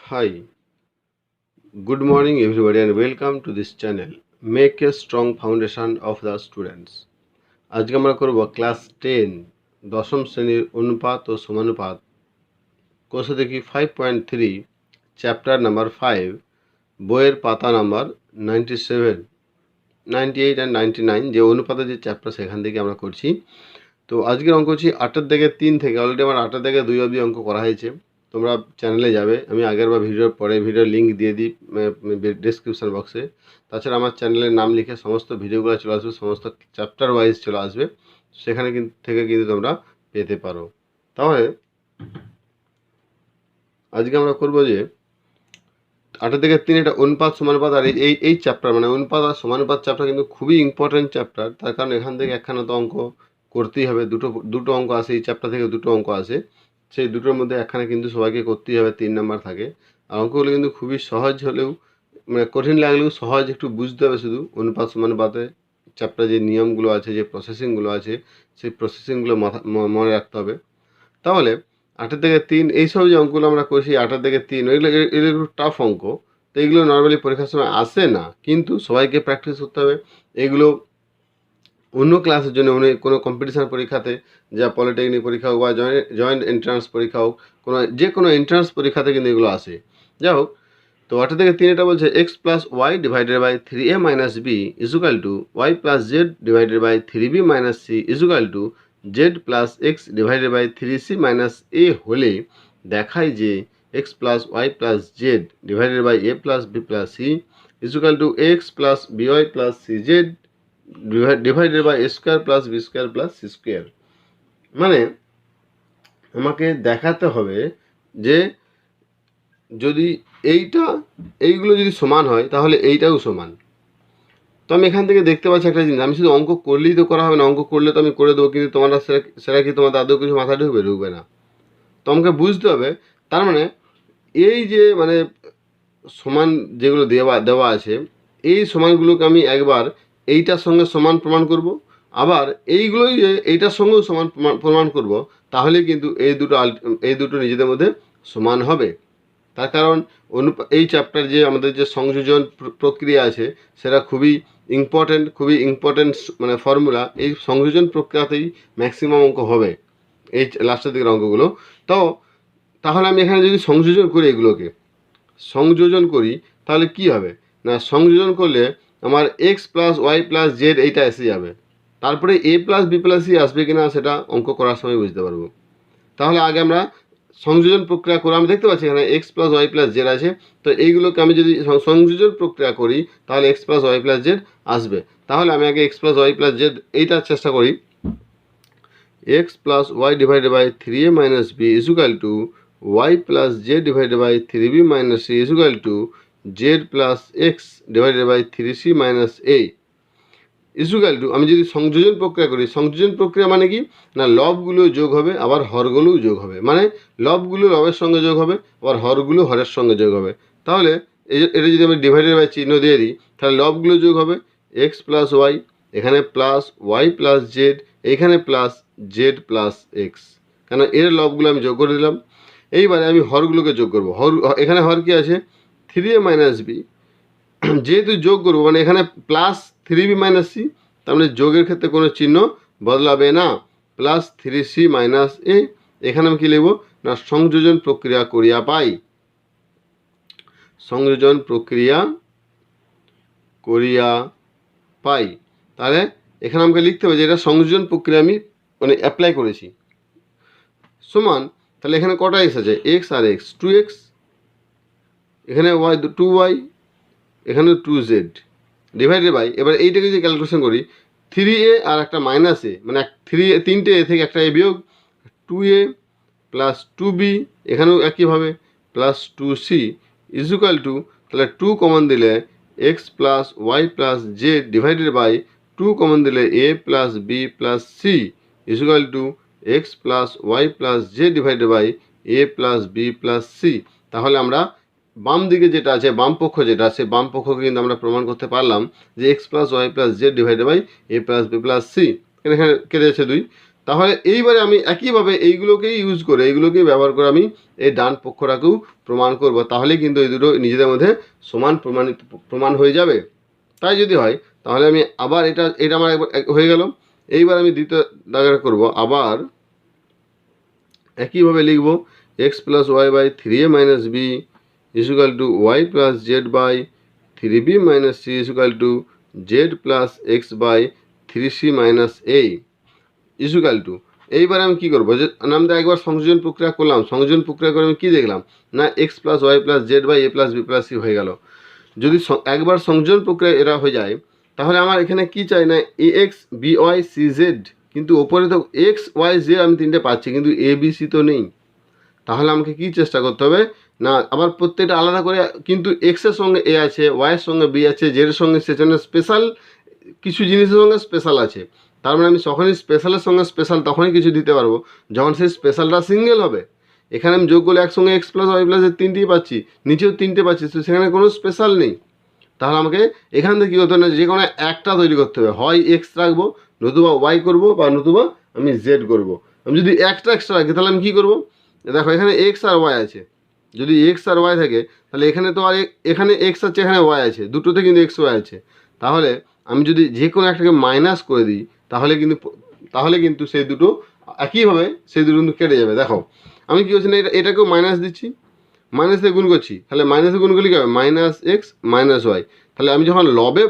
Hi, good morning everybody and welcome to this channel. Make a strong foundation of the students. আজকে আমরা করব class 10 দশম শ্রেণীর অনুপাত ও সমানুপাত কোর্সে দেখি 5.3 চ্যাপ্টার নাম্বার 5 বইয়ের পাতা নাম্বার 97 98 and 99 যে অনুপাতের যে চ্যাপ্টার সেখান থেকে আমরা করছি। তো আজকের অঙ্ক হচ্ছে 8 থেকে 3 থেকে অলরেডি আমার 8 থেকে 2 অবধি অঙ্ক করা হয়েছে। তোমরা চ্যানেলে যাবে, আমি আগের বা ভিডিওর পরে ভিডিওর লিঙ্ক দিয়ে দিই ডেসক্রিপশন বক্সে। তাছাড়া আমার চ্যানেলের নাম লিখে সমস্ত ভিডিওগুলো চলে আসবে, সমস্ত চ্যাপ্টার ওয়াইজ চলে আসবে, সেখানে থেকে কিন্তু তোমরা পেতে পারো। তাহলে আজকে আমরা করব যে 8 থেকে 3 এটা অনুপাত সমানুপাত, আর এই চ্যাপ্টার মানে অনুপাত আর সমানুপাত চ্যাপ্টার কিন্তু খুবই ইম্পর্টেন্ট চ্যাপ্টার। তার কারণ এখান থেকে একখানা তো অঙ্ক করতেই হবে, দুটো অঙ্ক আসে এই চ্যাপ্টার থেকে, দুটো অঙ্ক আসে, সেই দুটোর মধ্যে একখানা কিন্তু সবাইকে করতেই হবে, 3 নাম্বার থাকে। আর অঙ্কগুলো কিন্তু খুবই সহজ হলেও মানে কঠিন লাগলেও সহজ একটু বুঝতে হবে। শুধু অনুপাত সমানুপাতে চ্যাপ্টার যে নিয়মগুলো আছে, যে প্রসেসিংগুলো আছে, সেই প্রসেসিংগুলো মনে রাখতে হবে। তাহলে 8 থেকে 3 এইসব যে অঙ্কগুলো আমরা করছি 8 থেকে 3 এগুলো একটু টাফ অঙ্ক। তো এগুলো নর্মালি পরীক্ষার সময় আসে না, কিন্তু সবাইকে প্র্যাকটিস করতে হবে এগুলো। অন্য ক্লাসের জন্য কোনো কম্পিটিশান পরীক্ষাতে, যা পলিটেকনিক পরীক্ষা হোক বা জয়েন্ট এন্ট্রান্স পরীক্ষা হোক, যে কোনো এন্ট্রান্স পরীক্ষাতে কিন্তু এগুলো আসে। যাই হোক, তো 8 থেকে 3 এটা বলছে x plus y divided by 3a minus b equal to y plus z divided by 3b minus c equal to z plus x divided by 3c minus a হলে দেখায় যে x plus y plus z divided by a plus b plus c equal to x plus b y plus c z divided by a square plus b square plus c square. মানে আমাকে দেখাতে হবে যে যদি এইগুলো যদি সমান হয় তাহলে এইটাও সমান। তো আমি এখান থেকে দেখতে পাচ্ছি একটা জিনিস, আমি শুধু অঙ্ক করলেই তো করা হবে না, অঙ্ক করলে তো আমি করে দেবো, কিন্তু তোমরা সেটা কি তোমাদের আদৌ কিছু মাথায় ঢুকবে না। তো আমাকে বুঝতে হবে, তার মানে এই যে মানে সমান যেগুলো দেওয়া আছে, এই সমানগুলোকে আমি একবার এইটার সঙ্গে সমান প্রমাণ করব, আবার এইগুলোই এইটার সঙ্গেও সমান প্রমাণ করব, তাহলে কিন্তু এই দুটো নিজেদের মধ্যে সমান হবে। তার কারণ এই চ্যাপ্টার যে আমাদের যে সংযোজন প্রক্রিয়া আছে সেটা খুবই ইম্পর্টেন্ট মানে ফর্মুলা। এই সংযোজন প্রক্রিয়াতেই ম্যাক্সিমাম অঙ্ক হবে এই লাস্টের দিকের অঙ্কগুলো। তো তাহলে আমি এখানে যদি সংযোজন করি, এগুলোকে সংযোজন করি, তাহলে কি হবে না, সংযোজন করলে আমার x plus y plus z এইটা এসে যাবে, তারপরে a plus b plus c আসবে কিনা সেটা অঙ্ক করার সময় বুঝতে পারবো। তাহলে আগে আমরা সংযোজন প্রক্রিয়া করে, আমি দেখতে পাচ্ছি এখানে x plus y plus z আছে, তো এইগুলোকে আমি যদি সংযোজন প্রক্রিয়া করি তাহলে x plus y plus z আসবে। তাহলে আমি আগে x plus y plus z এইটার চেষ্টা করি। X plus y divided by 3a minus b equal to y plus z divided by 3b minus c equal to z plus x divided by 3c minus a is equal to, আমি যদি সংযোজন প্রক্রিয়া করি, সংযোজন প্রক্রিয়া মানে কি না, লবগুলো যোগ হবে আবার হরগুলোও যোগ হবে, মানে লবগুলো লবের সঙ্গে যোগ হবে আবার হরগুলো হরের সঙ্গে যোগ হবে। তাহলে এটা যদি আমি ডিভাইডেড বাই চিহ্ন দিয়ে দিই, তাহলে লবগুলো যোগ হবে এক্স প্লাস ওয়াই, এখানে প্লাস ওয়াই প্লাস জেড, এখানে প্লাস জেড প্লাস এক্স, কেন এর লবগুলো আমি যোগ করে দিলাম। এইবারে আমি হরগুলোকে যোগ করবো, এখানে হর কি আছে 3a মাইনাস বি, যেহেতু যোগ করবো মানে এখানে প্লাস 3b মাইনাস সি, তার মানে যোগের ক্ষেত্রে কোনো চিহ্ন বদলাবে না, প্লাস 3c মাইনাস এ। এখানে আমি কী লিখব না, সংযোজন প্রক্রিয়া করিয়া পাই, সংযোজন প্রক্রিয়া করিয়া পাই। তাহলে এখানে আমাকে লিখতে হবে যে এটা সংযোজন প্রক্রিয়া আমি মানে অ্যাপ্লাই করেছি, সমান। তাহলে এখানে কটা এক্স আছে, এক্স আর এক্স, 2x, এখানে ওয়াই 2y, এখানে 2z ডিভাইডেড বাই, এবার এইটাকে যদি ক্যালকুলেশন করি 3a আর একটা মাইনাস এ, মানে তিনটে এ থেকে একটা এ বিয়োগ 2a প্লাস 2b, এখানেও একইভাবে প্লাস 2c ইজুকাল টু, তাহলে 2 কমন দিলে x plus y plus z divided by 2 common দিলে a plus b plus c equal to x plus y plus z divided by a plus b plus c. তাহলে আমরা বাম দিকে যেটা আছে, বাম পক্ষ যেটা আছে, বাম পক্ষকে কিন্তু আমরা প্রমাণ করতে পারলাম যে x plus y plus z divided by a plus b plus c, এখানে কেটে যাচ্ছে 2, তাহলে এইবারে আমি একইভাবে এইগুলোকেই ইউজ করে এইগুলোকেই ব্যবহার করে আমি এই ডান পক্ষটাকেও প্রমাণ করব, তাহলে কিন্তু এই দুটো নিজেদের মধ্যে সমান প্রমাণ হয়ে যাবে। তাই যদি হয় তাহলে আমি আবার এটা আমার একবার হয়ে গেল। এইবার আমি দ্বিতীয় দাগের করব, আবার একইভাবে লিখব x plus y by three a minus b equal to y plus z by three b minus c equal to z plus x by three c minus a equal to. এইবার আমি কী করবো, যে আমি তো একবার সংযোজন প্রক্রিয়া করলাম, সংযোজন প্রক্রিয়া করে আমি কী দেখলাম না x plus y plus z by a plus b plus c হয়ে গেল। যদি একবার সংযোজন প্রক্রিয়া এরা হয়ে যায় তাহলে আমার এখানে কি চাই না a x b y c z, কিন্তু ওপরে তো এক্স ওয়াই জেড আমি তিনটে পাচ্ছি কিন্তু এ বি সি তো নেই। তাহলে আমাকে কি চেষ্টা করতে হবে না আবার প্রত্যেকটা আলাদা করে, কিন্তু এক্সের সঙ্গে এ আছে, ওয়াইয়ের সঙ্গে বি আছে, জেডের সঙ্গে সেজন্য স্পেশাল কিছু জিনিসের সঙ্গে স্পেশাল আছে। তার মানে আমি যখনই স্পেশালের সঙ্গে স্পেশাল তখনই কিছু দিতে পারবো যখন সেই স্পেশালটা সিঙ্গেল হবে। এখানে আমি যোগ করলে একসঙ্গে এক্স প্লাস ওয়াই প্লাসের তিনটেই পাচ্ছি, নিচেও তিনটে পাচ্ছি, তো সেখানে কোনো স্পেশাল নেই। তাহলে আমাকে এখান থেকে কী করতে হবে না যে কোনো একটা তৈরি করতে হবে, হয় এক্স রাখবো, নতুবা ওয়াই করবো, বা নতুবা আমি জেড করবো। আমি যদি একটা এক্সট্রা রাখি তাহলে আমি কী করবো, দেখো এখানে এক্স আর ওয়াই আছে, যদি এক্স আর ওয়াই থাকে তাহলে এখানে তো আর এখানে এক্স আছে এখানে ওয়াই আছে, দুটোতে কিন্তু এক্স ওয়াই আছে। তাহলে আমি যদি যে কোনো একটাকে মাইনাস করে দিই তাহলে কিন্তু সেই দুটো একইভাবে সেই দুটো কিন্তু কেটে যাবে। দেখো আমি কী করছি না এটাকেও মাইনাস দিচ্ছি, মাইনাস দিয়ে গুণ করছি, তাহলে মাইনাস দিয়ে গুণ করলে কী হবে মাইনাস এক্স মাইনাস ওয়াই। তাহলে আমি যখন লবে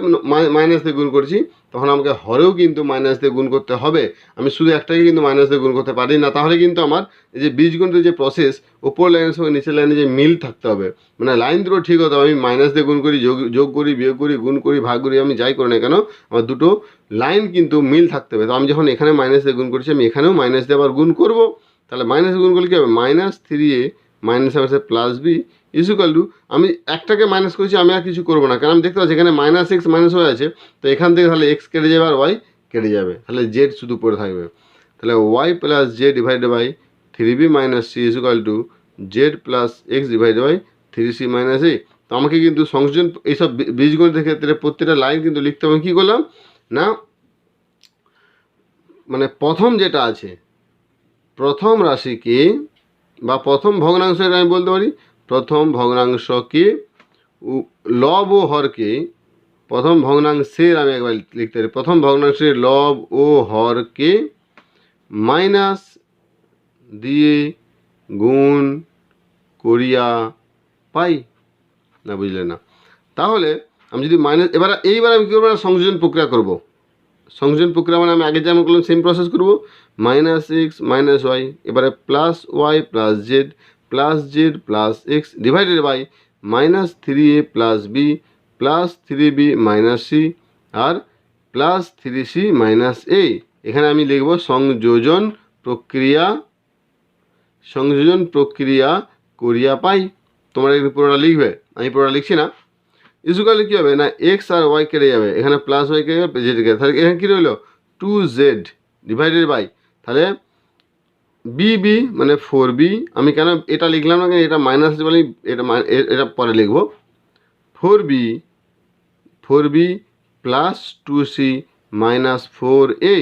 মাইনাস দিয়ে গুণ করছি তখন আমাকে হরেও কিন্তু মাইনাস দিয়ে গুণ করতে হবে। আমি শুধু একটাকে কিন্তু মাইনাস দিয়ে গুণ করতে পারি না, তাহলে কিন্তু আমার এই যে বীজগণিতের যে প্রসেস ওপর লাইনের সঙ্গে নিচের লাইনে যে মিল থাকতে হবে, মানে লাইন দুটো ঠিক হতে হবে। আমি মাইনাস দিয়ে গুণ করি, যোগ করি, বিয়োগ করি, গুণ করি, ভাগ করি, আমি যাই করি না কেন আমার দুটো লাইন কিন্তু মিল থাকতে হবে। তো আমি যখন এখানে মাইনাস দিয়ে গুণ করছি আমি এখানেও মাইনাস দিয়ে আবার গুণ করব, তাহলে মাইনাস গুণ করলে কী হবে মাইনাস থ্রি এ মাইনাস আছে প্লাস বি ইকুয়াল টু, আমি একটাকে মাইনাস করেছি আমি আর কিছু করবো না, কারণ আমি দেখতে পাচ্ছি এখানে মাইনাস এক্স মাইনাস ওয়াই আছে, তো এখান থেকে তাহলে এক্স কেটে যাবে আর ওয়াই কেটে যাবে, তাহলে জেড শুধু পড়ে থাকবে। তাহলে y plus z divided by three b minus c equal to z plus x divided by three c minus a. তো আমাকে কিন্তু সংযোজন এইসব বীজগণিতের ক্ষেত্রে প্রত্যেকটা লাইন কিন্তু লিখতে হবে। কী করলাম না মানে প্রথম যেটা আছে প্রথম রাশিকে বা প্রথম ভগ্নাংশকে আমি বলতে পারি প্রথম ভগ্নাংশকে লব ও হরকে, প্রথম ভগ্নাংশের আমি একবার লিখতে পারি প্রথম ভগ্নাংশের লব ও হরকে মাইনাস দিয়ে গুণ করিয়া পাই, না বুঝলে না। তাহলে আমি যদি মাইনাস এইবার আমি কী করবো না সংযোজন প্রক্রিয়া করব। সংযোজন প্রক্রিয়া মানে আমি আগে যেমন করলাম সেম প্রসেস করব, মাইনাস এক্স মাইনাস ওয়াই, এবারে plus y plus z plus x divided by minus three a plus b plus three b minus c আর plus three c minus a. এখানে আমি লিখব সংযোজন প্রক্রিয়া করিয়া পাই। তোমরা একটু পুরোটা লিখবে, আমি পুরোটা লিখছি না। ইকুয়ালে কী হবে না এক্স আর ওয়াই কেটে যাবে, এখানে প্লাস ওয়াই কেটে যাবে জেড কেটে, তাহলে এখানে কী রইলো টু জেড ডিভাইডেড বাই, তাহলে বি মানে ফোর বি, আমি কেন এটা লিখলাম না, এটা মাইনাস বলে এটা পরে লিখব, four b plus two c minus four a.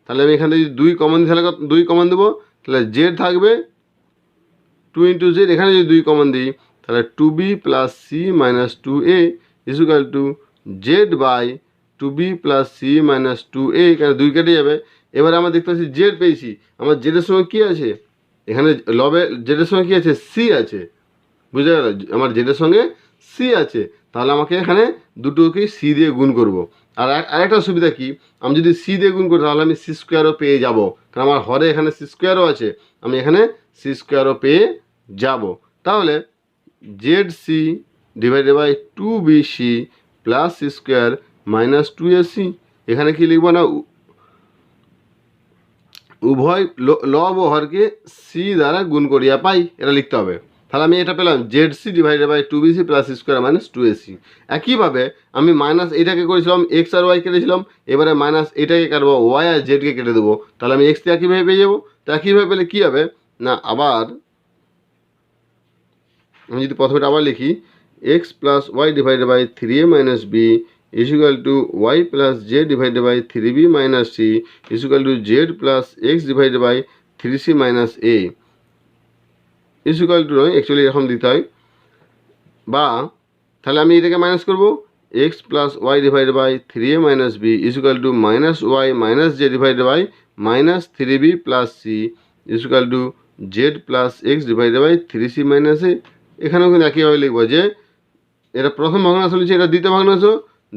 তাহলে আমি এখানে যদি দুই কমন দিই তাহলে দুই কমন দেবো, তাহলে জেড থাকবে টু ইন্টু জেড, এখানে যদি দুই কমন দিই তাহলে two b plus c minus two a equal to z by two b plus c minus two a, এখানে দুই কেটে যাবে। এবারে আমরা দেখতে পাচ্ছি জেড পেয়েছি, আমার জেডের সঙ্গে কী আছে এখানে লবে জেডের সঙ্গে কী আছে সি আছে, বুঝে গেল আমার জেডের সঙ্গে সি আছে, তাহলে আমাকে এখানে দুটোকেই সি দিয়ে গুণ করব। আর আরেকটা সুবিধা কি, আমি যদি সি দিয়ে গুণ করি তাহলে আমি সি স্কোয়ারও পেয়ে যাব, কারণ আমার হরে এখানে সি স্কোয়ারও আছে, আমি এখানে সি স্কোয়ারও পেয়ে যাব। তাহলে z c divided by two b c plus c square minus two a c, এখানে কি লিখবো না উভয় লব ও হরকে সি দ্বারা গুণ করিয়া পাই, এটা লিখতে হবে। তাহলে আমি এটা পেলাম z c divided by two b c plus c square minus two a c. একইভাবে আমি মাইনাস এটাকে করেছিলাম এক্স আর ওয়াই কেটেছিলাম, এবারে মাইনাস এটাকে কাটবো ওয়াই আর জেডকে কেটে দেবো, তাহলে আমি এক্সকে একইভাবে পেয়ে যাবো। তো একইভাবে পেলে কী হবে না আবার আমি যদি প্রথমে আবার লিখি x plus y divided by three a minus b is equal to y plus z divided by 3b minus c is equal to z plus x divided by 3c minus a is equal to নয়, actually এরকম দিতে হয়, বা তাহলে আমি এটাকে minus করব, x plus y divided by 3a minus b is equal to minus y minus z divided by minus 3b plus c is equal to z plus x divided by 3c minus a. এখানেও কিন্তু একইভাবে লিখবো যে এটা প্রথম ভগ্নাংশ লিখছি, এটা দ্বিতীয় ভগ্নাংশ,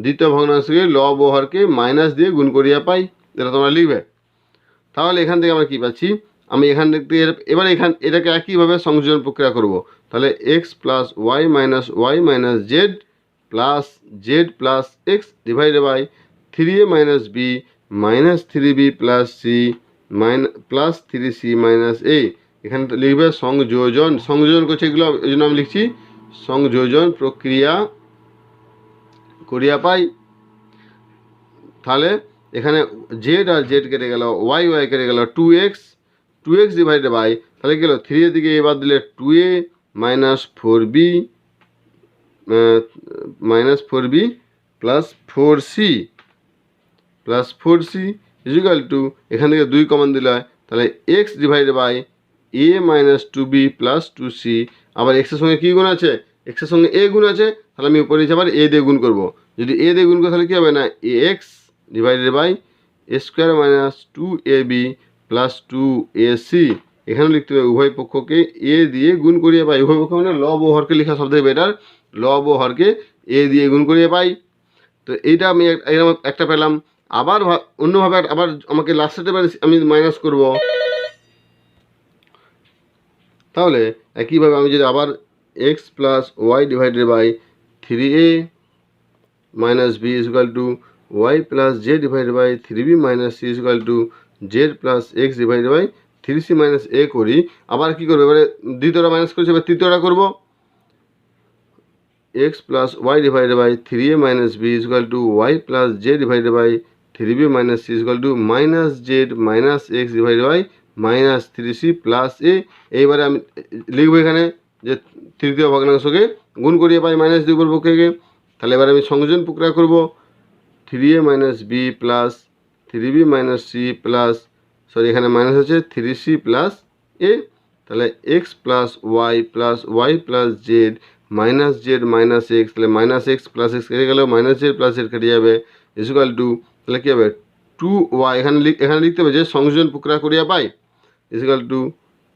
দ্বিতীয় ভগ্নাংশকে লব ও হরকে মাইনাস দিয়ে গুণ করিয়া পাই, এটা তোমরা লিখবে। তাহলে এখান থেকে আমরা কী পাচ্ছি, আমি এখান থেকে এবার এটাকে একইভাবে সংযোজন প্রক্রিয়া করব। তাহলে x plus y minus z plus x divided by 3a minus b minus 3b plus c plus 3c minus a. এখানে লিখবে সংযোজন করছে এগুলো, এই জন্য আমি লিখছি সংযোজন প্রক্রিয়া করিয়া পাই। তাহলে এখানে জেড আর জেড কেটে গেল, ওয়াই কেটে গেল, 2x ডিভাইডেড বাই, তাহলে গেল 3 এর দিকে এবার দিলে 2a minus 4b plus 4c is equal to, এখান থেকে 2 কমন দিলে হয়, তাহলে x divided by a minus 2b plus 2c। আবার x এর সঙ্গে কী গুণ আছে, x এর সঙ্গে a গুণ আছে, তাহলে আমি উপরে নিচে আবার a দিয়ে গুণ করব। যদি a দিয়ে গুণ করি তাহলে কী হবে না, ax divided by a square minus 2ab plus 2ac। এখানে লিখতে হবে উভয় পক্ষকে a দিয়ে গুণ করিয়ে পাই, উভয় পক্ষ মানে লব ও হরকে লেখা সব থেকে বেটার, লব ও হরকে a দিয়ে গুণ করিয়ে পাই। তো এইটা আমি একটা পেলাম। আবার অন্যভাবে আবার আমাকে লাস্টের আমি মাইনাস করব। তাহলে একইভাবে আমি যদি আবার x plus y divided by 3a minus b is equal to y plus z divided by 3b minus c is equal to z plus x divided by 3c minus a করি, আবার কী করবো, এবারে দ্বিতীয়টা মাইনাস করছি, এবার তৃতীয়টা করবো। X plus y divided by 3a minus b is equal to y plus z divided by 3b minus c is equal to minus z minus x divided by minus 3c plus a. এইবারে আমি লিখবো এখানে যে তৃতীয় ভগ্নাংশকে গুণ করিয়ে পাই minus দুই উপর পক্ষকে। তাহলে এবার আমি সংযোজন প্রক্রিয়া করব, 3a minus b plus 3b minus c plus, এখানে মাইনাস আছে 3c প্লাস এ। তাহলে x plus y plus z minus x, তাহলে মাইনাস এক্স প্লাস এক্স কেটে গেল, মাইনাস জেড প্লাস জেড কেটে যাবে ইজ ইকুয়াল টু, তাহলে কী হবে 2y, এখানে লিখতে হবে যে সংযোজন প্রক্রিয়া করিয়া পাই is equal to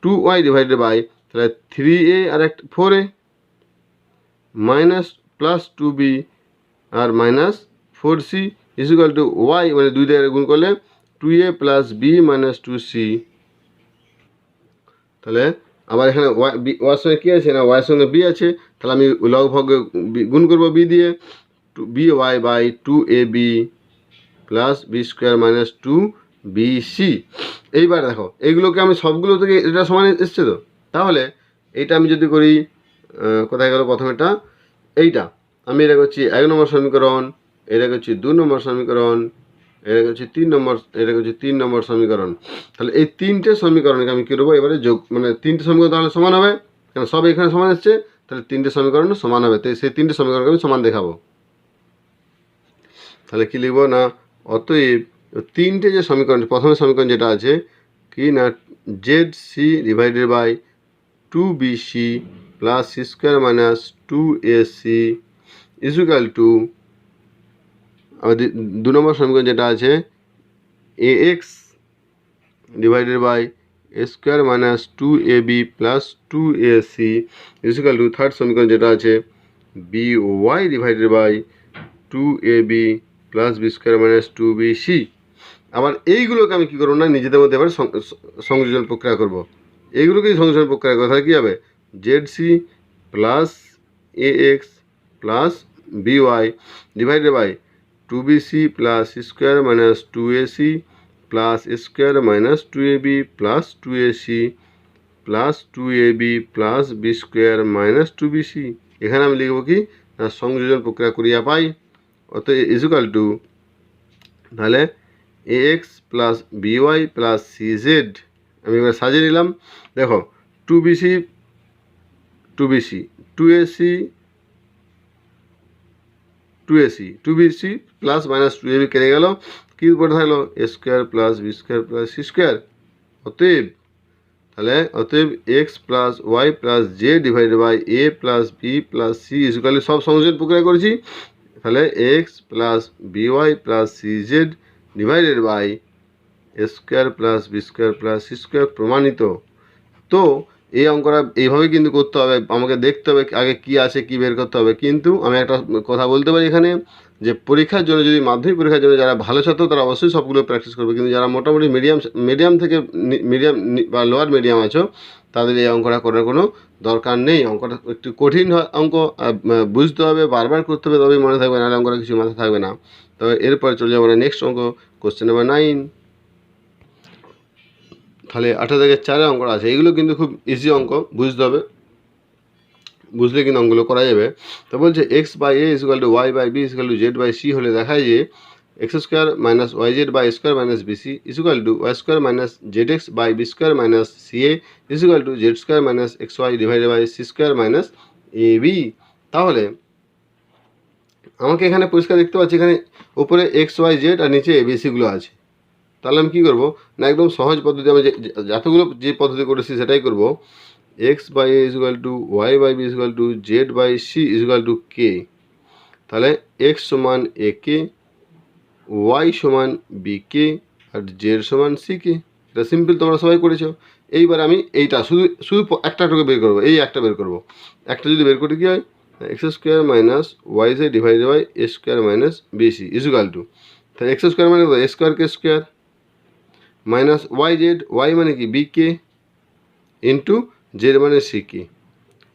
2y divided by, তাহলে 3a আর একটা 4a মাইনাস প্লাস 2b আর minus 4c is equal to y, মানে 2 দিয়ে গুণ করলে 2a plus b minus 2c। তাহলে আবার এখানে ওয়ার সঙ্গে কী আছে না, ওয়াইয়ের সঙ্গে বি আছে, তাহলে আমি লগ ভগে গুণ করবো বি দিয়ে, b y by 2ab plus b square minus 2bc। এইবার দেখো এইগুলোকে আমি সবগুলো থেকে এটা সমান এসছে তো, তাহলে এইটা আমি যদি করি, কোথায় গেল প্রথমেটা, এইটা আমি এটা করছি 1 নম্বর সমীকরণ, এটা করছি 2 নম্বর সমীকরণ, এটা করছি 3 নম্বর সমীকরণ। তাহলে এই 3টে সমীকরণকে আমি কী করবো এবারে যোগ, মানে 3টে সমীকরণ তাহলে সমান হবে, কেন সব এখানে সমান এসছে, তাহলে 3টে সমীকরণ সমান হবে, তো সেই 3টে সমীকরণকে আমি সমান দেখাবো। তাহলে কী লিখবো না, অতএব 3টে যে সমীকরণ, প্রথমের সমীকরণ যেটা আছে কি না, z c divided by 2bc plus c square minus 2ac is equal to, 2 নম্বর সমীকরণ যেটা আছে ax divided by a square minus 2ab plus 2ac is equal to, third সমীকরণ যেটা আছে by divided by 2ab plus b square minus 2bc। আবার এইগুলোকে আমি কী করবো না, নিজেদের মধ্যে এবার সংযোজন প্রক্রিয়া করব। এইগুলোকেই সংযোজন প্রক্রিয়া করবো, তাহলে কী হবে, zc plus ax plus by divided by 2bc plus square minus 2ac plus square minus 2ab plus 2ac plus 2ab plus b square minus 2bc। এখানে আমি লিখব কি না, সংযোজন প্রক্রিয়া করিয়া পাই, অতএব ইজ ইকুয়াল টু, তাহলে ax plus by plus cz আমি এবার সাজিয়ে নিলাম। দেখো 2bc 2ac 2ac 2bc plus minus 2ab কেটে গেল, কি পড়ে থাকলো a square plus b square plus c square. অতএব x plus y plus z divided by a plus b plus c equal সব সংযোজন প্রক্রিয়া করেছি, তাহলে x plus b y plus c z divided by a square plus b square plus c square প্রমাণিত। তো এই অঙ্কটা এইভাবে কিন্তু করতে হবে, আমাকে দেখতে হবে আগে কি আছে কি বের করতে হবে। কিন্তু আমি একটা কথা বলতে পারি এখানে, যে পরীক্ষার জন্য যদি মাধ্যমিক পরীক্ষার জন্য যারা ভালো ছাত্র তারা অবশ্যই সবগুলো প্র্যাকটিস করবে, কিন্তু যারা মোটামুটি মিডিয়াম থেকে মিডিয়াম বা লোয়ার মিডিয়াম আছো তাদের এই অঙ্কটা করার কোনো দরকার নেই। অঙ্কটা একটু কঠিন অঙ্ক, বুঝতে হবে, বারবার করতে হবে, তবেই মনে থাকবে, নাহলে অঙ্কটা কিছু মাথায় থাকবে না। তবে এরপরে চলে যাবো আমরা নেক্সট অঙ্ক, কোশ্চেন নাম্বার 9। তাহলে 18-4 অঙ্কটা আছে, এইগুলো কিন্তু খুব ইজি অঙ্ক, বুঝতে হবে, বুঝলে কিন্তু অঙ্কগুলো করা যাবে। তো বলছে x by a equal to y by b equal to z by c হলে দেখায় যে x square minus y z by square minus BC equal to y square minus z x by b square minus c a equal to z square minus x y divided by c square minus a b. তাহলে আমাকে এখানে পরিষ্কার দেখতে পাচ্ছি, এখানে উপরে x Y Z আর নিচে এবিসিগুলো আছে। তাহলে আমি কী করবো না, একদম সহজ পদ্ধতি, আমি যতগুলো যে পদ্ধতি করেছি সেটাই করব। X by a equal to y by b equal to z by c equal to k. তাহলে এক্স সমান এ কে, ওয়াই সমান বি কে, আর জেড সমান সি কে। এটা সিম্পল, তোমরা সবাই করেছো। এইবার আমি এইটা শুধু শুধু একটা বের করবো, এই একটা বের করবো। একটা যদি বের করি কী হয়, x square minus y z divided by a square minus BC equal to, তাহলে এক্স স্কোয়ার মানে a square k square minus y z, y মানে কি বি কে, ইন্টু জেড মানে c k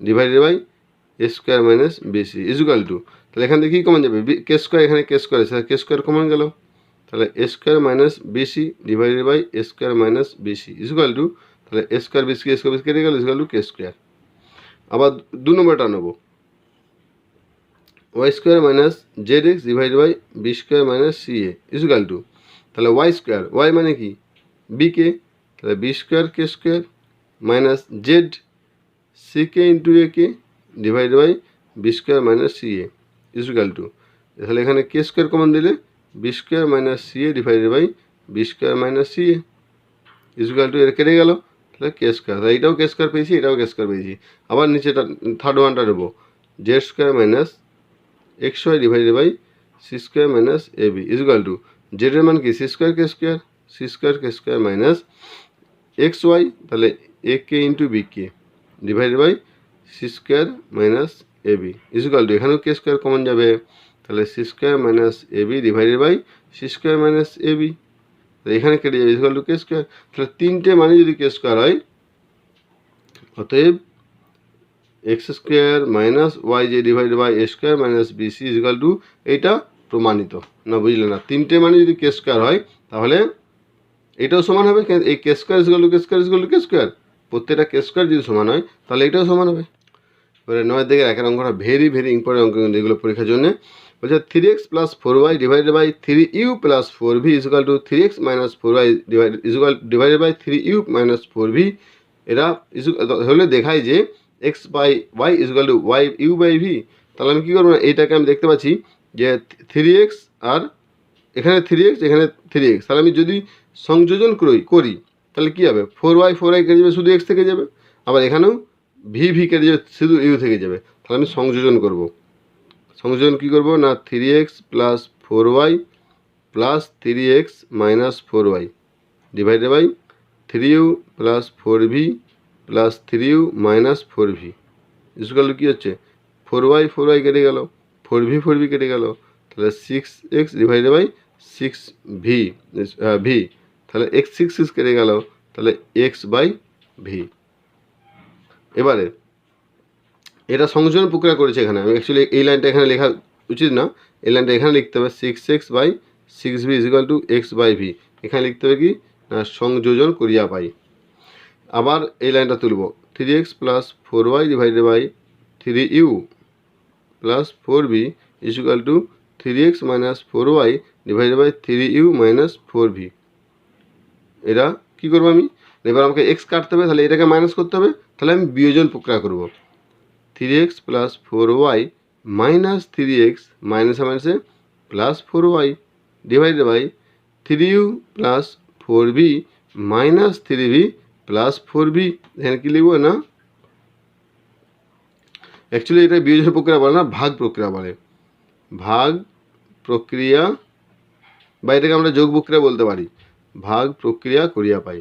divided by a square minus BC equal to, তাহলে এখান থেকে কী common যাবে, কে square, এখানে কে স্কোয়ার আছে, কে স্কোয়ার কমন গেল, তাহলে a square minus b c divided by a square minus BC equal to, তাহলে a square b c a square b c কেটে গেল ইকুয়াল টু কে স্কোয়ার। আবার 2 নম্বরটা নেব, y square minus z x divided by b square minus c a equal to, তাহলে y square, y মানে কি b k, তাহলে b square k square minus z c k into a k divide by b square minus c a equal to, তাহলে এখানে k square common দিলে b square minus c a divided by b square minus c a equal to, এর কেটে গেল, তাহলে কে square, তাহলে এটাও কে square পেয়েছি, এটাও কে স্কোয়ার পেয়েছি। আবার নিচেটা থার্ড ওয়ানটা নেবো, z square minus x y divided by c square minus a b equal to, জেডের মান কি c square k square minus x y, তাহলে a k into b k divided by c square minus a b equal to, এখানেও k square common যাবে, তাহলে c square minus a b divided by c square minus a b, এখানে কেটে যাবে equal to k square. তাহলে তিনটে মানে যদি কে স্কোয়ার হয়, অতএব x square minus y z divided by a square minus BC equal to, এইটা প্রমাণিত না, বুঝলে না, তিনটে মানে যদি কে স্কোয়ার হয় তাহলে এটাও সমান হবে, এই k square equal to k square equal to k square, প্রত্যেকটা কে স্কোয়ার যদি সমান হয় তাহলে এটাও সমান হবে। এবারে 9 দিকের একের অঙ্কটা ভেরি ইম্পর্টেন্ট অঙ্ক, কিন্তু এগুলো পরীক্ষার জন্য বলছে 3x plus 4y divided by 3u plus 4v equal to 3x minus 4y divided by 3u minus 4v। এটা হলে দেখায় যে x by y equal to y u by v। তাহলে আমি কী করবো না, এইটাকে আমি দেখতে পাচ্ছি যে 3x আর এখানে 3x এখানে 3x, তাহলে আমি যদি সংযোজন করি তাহলে কী হবে, 4y কেটে যাবে, শুধু x থেকে যাবে, আবার এখানেও ভি কেটে যাবে, শুধু ইউ থেকে যাবে। তাহলে আমি সংযোজন করব, সংযোজন কী করবো না 3x plus 4y plus 3x minus 4y divided by 3u plus 4v plus 3u minus 4v equal to কী হচ্ছে, 4y কেটে গেল, 4v কেটে গেল, তাহলে 6x divided by 6v v, তাহলে x 6 কেটে গেল, তাহলে x বাই ভি। এবারে এটা সংযোজন প্রক্রিয়া করেছে, এখানে আমি অ্যাকচুয়ালি এই লাইনটা এখানে লেখা উচিত না, এই লাইনটা এখানে লিখতে হবে 6x by 6v equal to x by v, এখানে লিখতে হবে কি না সংযোজন করিয়া পাই। আবার এই লাইনটা তুলব 3x plus 4y divided by 3u plus 4v equal to 3x minus 4y divided by 3u minus 4v। এটা কী করবো আমি, এবার আমাকে x কাটতে হবে, তাহলে এটাকে মাইনাস করতে হবে, তাহলে আমি বিয়োজন প্রক্রিয়া করব, 3x plus 4y minus 3x মাইনাসে মাইনাসে plus 4y divided by 3u plus 4b minus 3v plus 4b। এখানে কি লিখবো না, অ্যাকচুয়ালি এটা বিয়োজন প্রক্রিয়া বলে না, ভাগ প্রক্রিয়া বলে। ভাগ প্রক্রিয়া বা এটাকে আমরা যোগ প্রক্রিয়া বলতে পারি। ভাগ প্রক্রিয়া করিয়া পাই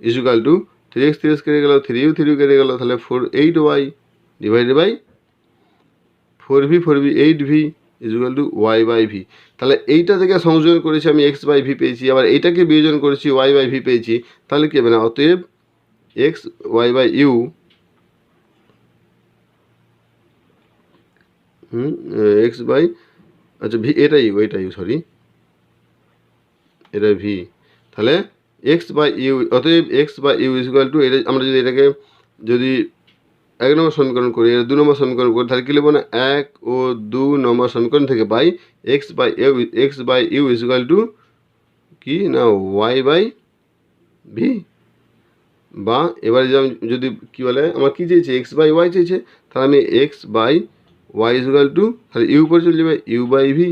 ইজুকাল টু 3x 3x কেটে গেল, 3u 3u কেটে গেল, তাহলে 8y divided by 4v 8v is equal to y by v. তাহলে এইটা থেকে সংযোজন করেছি আমি x বাই ভি পেয়েছি, আবার এইটাকে বিয়োজন করেছি y বাই ভি পেয়েছি, তাহলে কি হবে না, অতএব x y by u x by, আচ্ছা ভি এটাই ইউ সরি এটা ভি, তাহলে এক্স বাই ইউ, অতএব x by u equal to, এটা আমরা যদি এটাকে যদি 1 নম্বর সমীকরণ করি, এটা 2 নম্বর সমীকরণ করি, তাহলে কী লিখব না, 1 ও 2 নম্বর সমীকরণ থেকে পাই x by u equal to কি না ওয়াই বাই ভি। বা এবারে যদি কী বলে আমার কী চেয়েছে, এক্স বাই ওয়াই চেয়েছে, তাহলে আমি x by y equal to, তাহলে ইউ পরে চলে যাবে ইউ বাই ভি।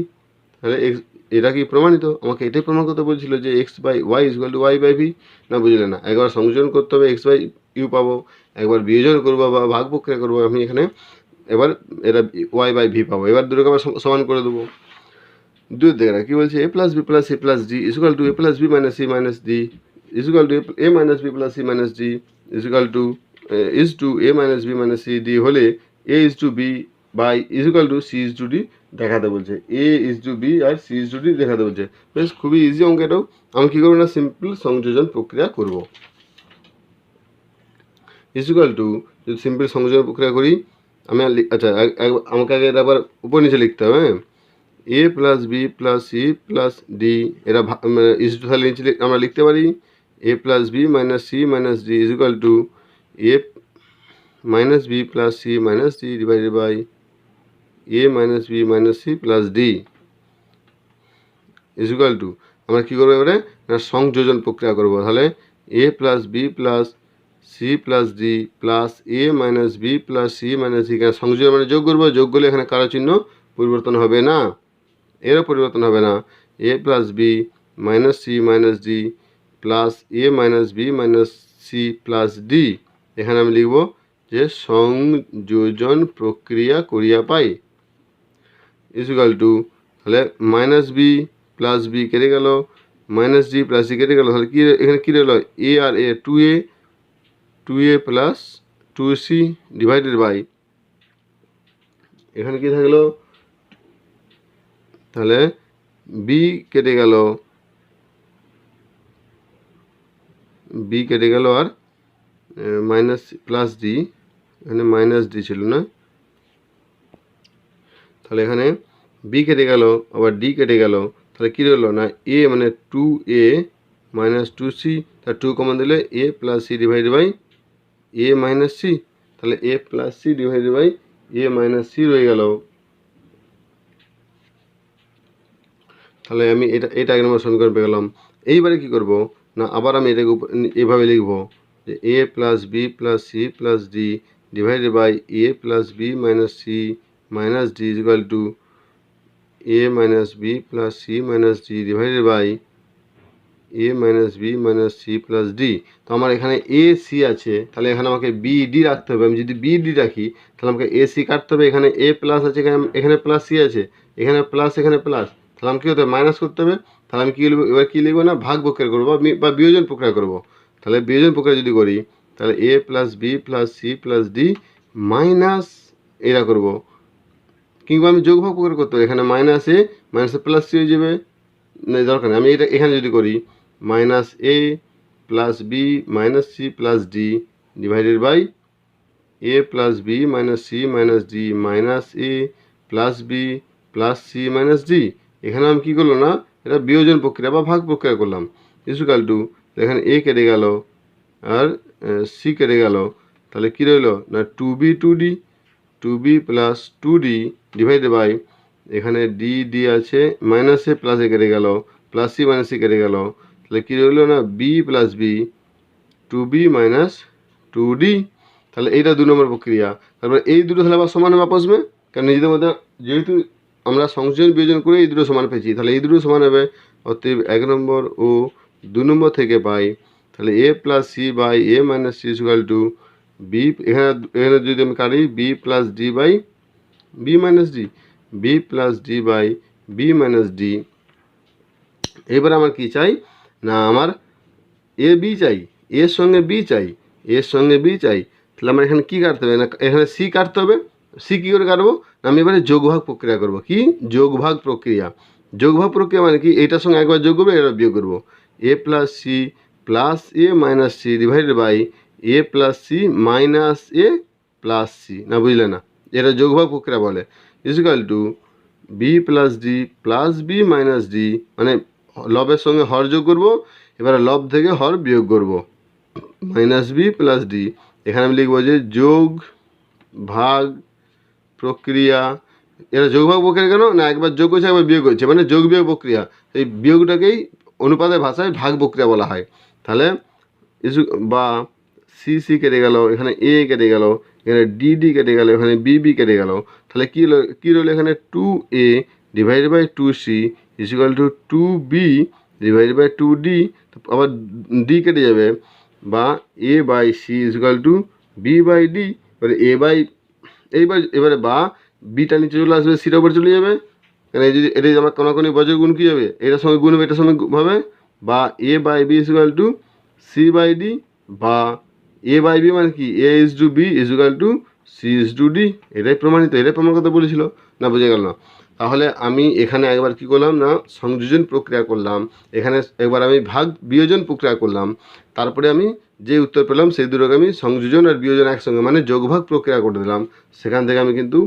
তাহলে এক্স, এটা কি প্রমাণিত, আমাকে এটাই প্রমাণ করতে বলছিল যে x by y equal to y by v. না বুঝলে না, একবার সংযোজন করতে হবে এক্স বাই ইউ পাবো, একবার বিয়োজন করবো বা ভাগ প্রক্রিয়া করবো আমি এখানে, এবার এটা ওয়াই বাই ভি পাবো। এবার দুটোকে আবার সমান করে দেবো। দুই দেখে কী বলছে, a plus b plus c plus d equal to a plus b minus c minus d equal to a minus b plus c minus d equal to a minus b minus c d হলে a is to b by equal to c is to d দেখাতে বলছে। A is to b আর c is to d দেখাতে বলছে। বেশ খুবই easy অঙ্ক এটাও। আমি কী করবো না, সিম্পল সংযোজন প্রক্রিয়া করব। ইকুয়াল টু যদি সিম্পল সংযোজন প্রক্রিয়া করি আমি, আচ্ছা আমাকে আগে আবার উপর নিচে লিখতে হবে। হ্যাঁ, a plus b plus c plus d, এরা ইজ টু তাহলে নিচে আমরা লিখতে পারি a plus b minus c minus d equal to a minus b plus c minus d divided by a minus b minus c plus d equal to, আমরা কী করবো এবারে না সংযোজন প্রক্রিয়া করবো। তাহলে a plus b plus c plus d plus a minus b plus c minus d, এখানে সংযোজন মানে যোগ করবো, যোগ করলে এখানে কারো চিহ্ন পরিবর্তন হবে না, এরও পরিবর্তন হবে না। A plus b minus c minus d plus a minus b minus c plus d, এখানে আমি লিখব যে সংযোজন প্রক্রিয়া করিয়া পাই ইকুয়াল টু, তাহলে মাইনাস বি প্লাস বি কেটে গেল, মাইনাস ডি প্লাস ডি কেটে গেল, তাহলে কী এখানে কী রইল, এ আর a two a plus two c divided by, এখানে কী থাকলো, তাহলে বি কেটে গেল, বি কেটে গেল আর মাইনাস প্লাস ডি, এখানে মাইনাস ডি ছিল না, তাহলে এখানে বি কেটে গেল আবার ডি কেটে গেল, তাহলে কী রইল না এ মানে two a minus two c, তার টু কমন দিলে a plus c divided by a minus c, তাহলে a plus c divided by a minus c রয়ে গেল। তাহলে আমি এটা 1 নম্বর সমীকরণ পেয়ে গেলাম। এইবারে কী করব না, আবার আমি এটাকে এভাবে লিখব যে a plus b plus c plus d divided by a plus b minus c minus d equal to a minus b plus c minus d divided by a minus b minus c plus d. তো আমার এখানে A C আছে, তাহলে এখানে আমাকে B D রাখতে হবে। আমি যদি বি ডি রাখি তাহলে আমাকে এ সি কাটতে হবে, এখানে এ প্লাস আছে, এখানে প্লাস সি আছে, এখানে প্লাস এখানে প্লাস, তাহলে আমি কী করতে হবে মাইনাস করতে হবে। তাহলে আমি কী লিখব এবার, কী লিখবো না ভাগ প্রক্রিয়া করবো বা বিয়োজন প্রক্রিয়া করবো। তাহলে বিয়োজন প্রক্রিয়া যদি করি তাহলে a plus b plus c plus d minus এরা করবো, কিংবা আমি যোগ ভাগ প্রক্রিয়া করতে হবে, এখানে মাইনাস এ মাইনাসে প্লাস সি হয়ে যাবে, না দরকার নেই। আমি এটা এখানে যদি করি minus a plus b minus c plus d divided by a plus b minus c minus d minus a plus b plus c minus d, এখানে আমি কী করলো না এটা বিয়োজন প্রক্রিয়া বা ভাগ প্রক্রিয়া করলাম ইকুয়াল টু, এখানে এ কেটে গেল আর সি কেটে গেল, তাহলে কী রইল না two b plus two d divided by, এখানে ডি ডি আছে মাইনাসে প্লাসে কেটে গেল, প্লাস সি মাইনাস সি কেটে গেল, তাহলে কী রইল না b plus b two b minus two d. তাহলে এইটা 2 নম্বর প্রক্রিয়া। তারপরে এই দুটো তাহলে আবার সমান হবে আপস মে, কারণ নিজেদের মধ্যে যেহেতু আমরা সংযোজন বিয়োজন করে এই দুটো সমান পেয়েছি, তাহলে এই দুটো সমান হবে। অতএব 1 নম্বর ও 2 নম্বর থেকে পাই তাহলে a plus c by a minus c equal to b, এখানে যদি আমি কাটি b plus d by b minus d, b plus d by b minus d. এবার আমার কি চাই না, আমার এ বি চাই, এর সঙ্গে বি চাই, এর সঙ্গে বি চাই। তাহলে আমার এখানে কী কাটতে হবে না, এখানে সি কাটতে হবে। সি কী করে কাটবো না, আমি এবারে যোগভাগ প্রক্রিয়া করব। কি যোগভাগ প্রক্রিয়া? যোগভাগ প্রক্রিয়া মানে কি, এইটার সঙ্গে একবার যোগ করবো, এটা বিয়োগ করবো। A plus c plus a minus c divided by a plus c minus a plus c. না বুঝলে না, এটা যোগভাগ প্রক্রিয়া বলে। Equal to b plus d plus b minus d, মানে লবের সঙ্গে হর যোগ করবো, এবারে লব থেকে হর বিয়োগ করব, মাইনাস বি প্লাস ডি। এখানে আমি লিখবো যে যোগ ভাগ প্রক্রিয়া। এটা যোগ ভাগ প্রক্রিয়া কেন না, একবার যোগ করছে একবার বিয়োগ করছে, মানে যোগ বিয়োগ প্রক্রিয়া। এই বিয়োগটাকেই অনুপাতের ভাষায় ভাগ প্রক্রিয়া বলা হয়। তাহলে বা সি সি কেটে গেল, এখানে এ কেটে গেল, এখানে ডি ডি কেটে গেল, এখানে বি বি কেটে গেল। তাহলে কী রইল এখানে 2a divided by 2c equal to 2b divided by 2d। আবার ডি কেটে যাবে, বা a by c equal to b by d. এবারে এ বাই এবারে বা বিটা নিচে চলে আসবে, সিটা উপরে চলে যাবে। কারণ এই যদি এটা আমার কোনাকুনি বজ্র গুণ কী হবে, এটার সঙ্গে গুণ হবে, এটার সঙ্গে হবে, বা a by b equal to c by d, বা এ বাই বি মানে কি a is to b equal to c is to d. এটাই প্রমাণিত, এটাই প্রমাণ কথা বলেছিল না, বুঝে গেল না? তাহলে আমি এখানে একবার কি করলাম না, সংযোজন প্রক্রিয়া করলাম, এখানে একবার আমি ভাগ বিয়োজন প্রক্রিয়া করলাম, তারপরে আমি যে উত্তর পেলাম সেই দুটোকে আমি সংযোজন আর বিয়োজন একসঙ্গে মানে যোগভাগ প্রক্রিয়া করে দিলাম। সেখান থেকে আমি কিন্তু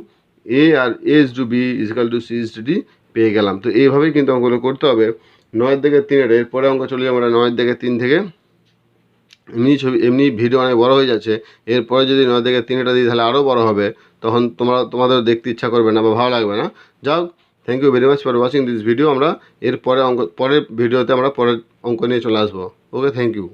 এ আর a is to b equal to c is to d পেয়ে গেলাম। তো এইভাবেই কিন্তু অঙ্কগুলো করতে হবে। 9-3 এরপরে অঙ্ক চলে যাবো আমরা 9-3 থেকে। এমনি ভিডিও অনেক বড় হয়ে যাচ্ছে, এরপরে যদি 9-3 দিই তাহলে আরও বড় হবে, তখন তোমাদের দেখতে ইচ্ছা করবে না বা ভালো লাগবে না। যাও, thank you very much for watching this video. আমরা পরের ভিডিওতে আমরা পরের অঙ্ক নিয়ে চলে আসবো। Okay, thank you.